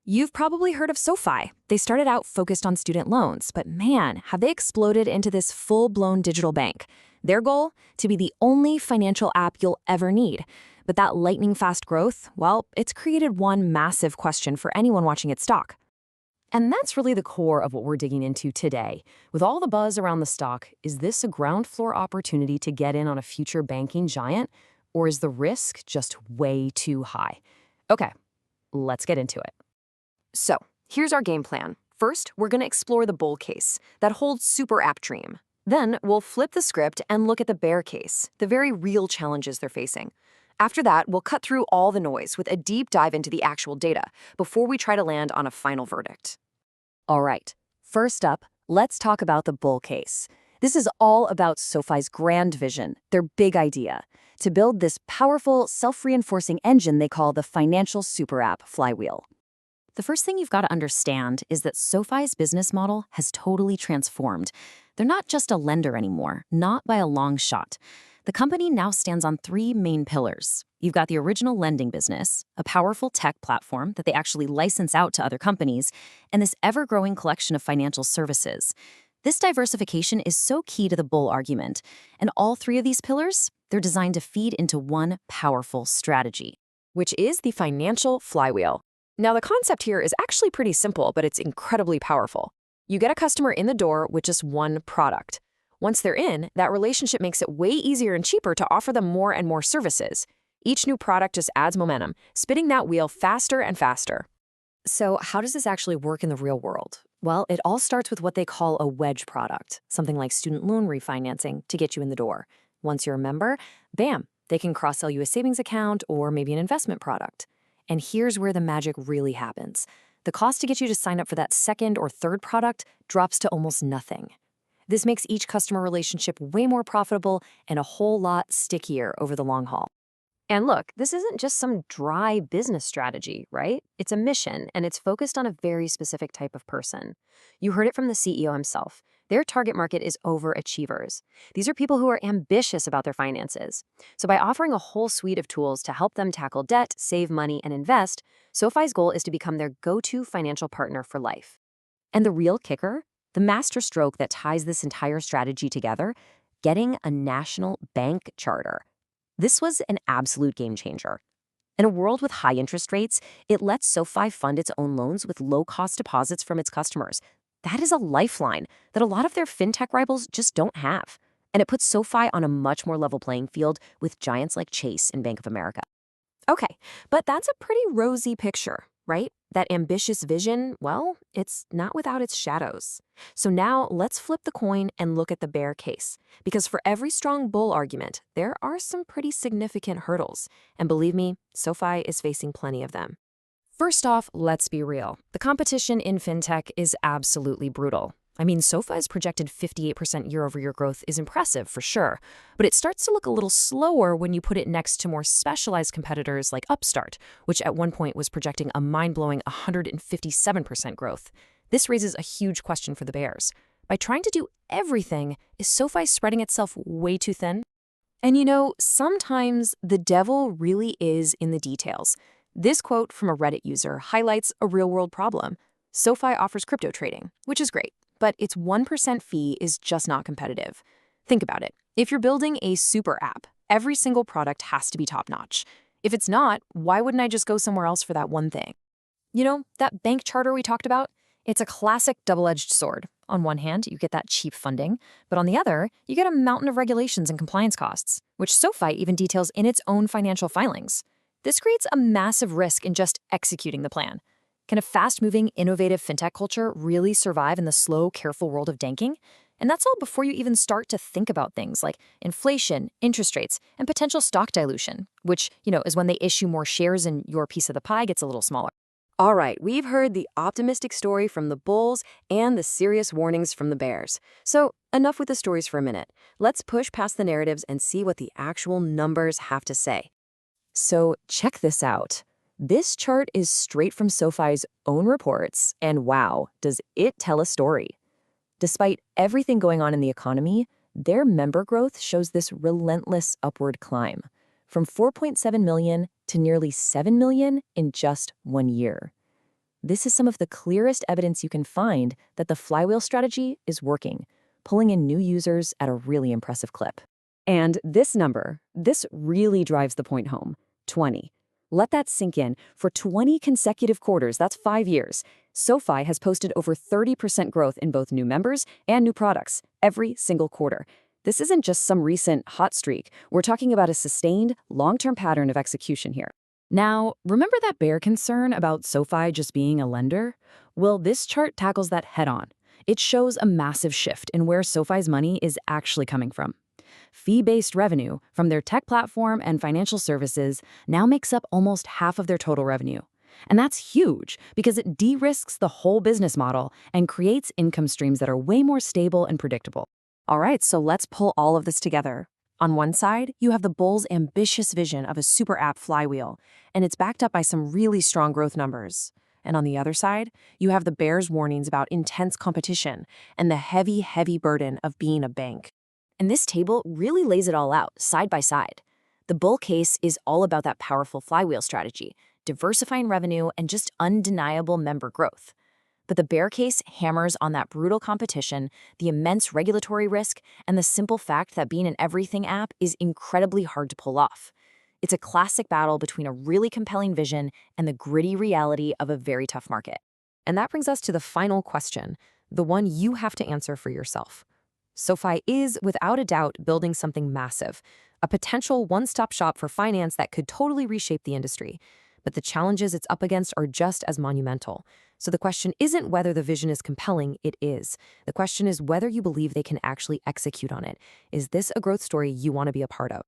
You've probably heard of SoFi. They started out focused on student loans, but man, have they exploded into this full-blown digital bank. Their goal? To be the only financial app you'll ever need. But that lightning-fast growth, well, it's created one massive question for anyone watching its stock. And that's really the core of what we're digging into today. With all the buzz around the stock, is this a ground floor opportunity to get in on a future banking giant? Or is the risk just way too high? Okay, let's get into it. So, here's our game plan. First, we're going to explore the bull case, that whole Superapp dream. Then, we'll flip the script and look at the bear case, the very real challenges they're facing. After that, we'll cut through all the noise with a deep dive into the actual data before we try to land on a final verdict. All right, first up, let's talk about the bull case. This is all about SoFi's grand vision, their big idea, to build this powerful, self-reinforcing engine they call the financial Superapp flywheel. The first thing you've got to understand is that SoFi's business model has totally transformed. They're not just a lender anymore, not by a long shot. The company now stands on three main pillars. You've got the original lending business, a powerful tech platform that they actually license out to other companies, and this ever-growing collection of financial services. This diversification is so key to the bull argument, and all three of these pillars, they're designed to feed into one powerful strategy, which is the financial flywheel. Now, the concept here is actually pretty simple, but it's incredibly powerful. You get a customer in the door with just one product. Once they're in, that relationship makes it way easier and cheaper to offer them more and more services. Each new product just adds momentum, spinning that wheel faster and faster. So how does this actually work in the real world? Well, it all starts with what they call a wedge product, something like student loan refinancing to get you in the door. Once you're a member, bam, they can cross-sell you a savings account or maybe an investment product. And here's where the magic really happens. The cost to get you to sign up for that second or third product drops to almost nothing. This makes each customer relationship way more profitable and a whole lot stickier over the long haul. And look, this isn't just some dry business strategy, right? It's a mission, and it's focused on a very specific type of person. You heard it from the CEO himself. Their target market is overachievers. These are people who are ambitious about their finances. So by offering a whole suite of tools to help them tackle debt, save money, and invest, SoFi's goal is to become their go-to financial partner for life. And the real kicker? The master stroke that ties this entire strategy together? Getting a national bank charter. This was an absolute game changer. In a world with high interest rates, it lets SoFi fund its own loans with low-cost deposits from its customers. That is a lifeline that a lot of their fintech rivals just don't have. And it puts SoFi on a much more level playing field with giants like Chase and Bank of America. Okay, but that's a pretty rosy picture, right? That ambitious vision, well, it's not without its shadows. So now let's flip the coin and look at the bear case. Because for every strong bull argument, there are some pretty significant hurdles. And believe me, SoFi is facing plenty of them. First off, let's be real. The competition in fintech is absolutely brutal. I mean, SoFi's projected 58% year-over-year growth is impressive for sure, but it starts to look a little slower when you put it next to more specialized competitors like Upstart, which at one point was projecting a mind-blowing 157% growth. This raises a huge question for the bears. By trying to do everything, is SoFi spreading itself way too thin? And you know, sometimes the devil really is in the details. This quote from a Reddit user highlights a real-world problem. SoFi offers crypto trading, which is great, but its 1% fee is just not competitive. Think about it. If you're building a super app, every single product has to be top-notch. If it's not, why wouldn't I just go somewhere else for that one thing? You know, that bank charter we talked about? It's a classic double-edged sword. On one hand, you get that cheap funding, but on the other, you get a mountain of regulations and compliance costs, which SoFi even details in its own financial filings. This creates a massive risk in just executing the plan. Can a fast-moving, innovative fintech culture really survive in the slow, careful world of banking? And that's all before you even start to think about things like inflation, interest rates, and potential stock dilution, which, is when they issue more shares and your piece of the pie gets a little smaller. All right, we've heard the optimistic story from the bulls and the serious warnings from the bears. So enough with the stories for a minute. Let's push past the narratives and see what the actual numbers have to say. So check this out. This chart is straight from SoFi's own reports, and wow, does it tell a story. Despite everything going on in the economy, their member growth shows this relentless upward climb, from 4.7 million to nearly 7 million in just 1 year. This is some of the clearest evidence you can find that the flywheel strategy is working, pulling in new users at a really impressive clip. And this number, this really drives the point home, 20. Let that sink in. For 20 consecutive quarters, that's 5 years, SoFi has posted over 30% growth in both new members and new products every single quarter. This isn't just some recent hot streak. We're talking about a sustained, long-term pattern of execution here. Now, remember that bear concern about SoFi just being a lender? Well, this chart tackles that head-on. It shows a massive shift in where SoFi's money is actually coming from. Fee-based revenue from their tech platform and financial services now makes up almost half of their total revenue. And that's huge because it de-risks the whole business model and creates income streams that are way more stable and predictable. All right, so let's pull all of this together. On one side, you have the bull's ambitious vision of a Superapp flywheel, and it's backed up by some really strong growth numbers. And on the other side, you have the bear's warnings about intense competition and the heavy, heavy burden of being a bank. And this table really lays it all out, side by side. The bull case is all about that powerful flywheel strategy, diversifying revenue and just undeniable member growth. But the bear case hammers on that brutal competition, the immense regulatory risk, and the simple fact that being an everything app is incredibly hard to pull off. It's a classic battle between a really compelling vision and the gritty reality of a very tough market. And that brings us to the final question, the one you have to answer for yourself. SoFi is, without a doubt, building something massive, a potential one-stop shop for finance that could totally reshape the industry. But the challenges it's up against are just as monumental. So the question isn't whether the vision is compelling, it is. The question is whether you believe they can actually execute on it. Is this a growth story you want to be a part of?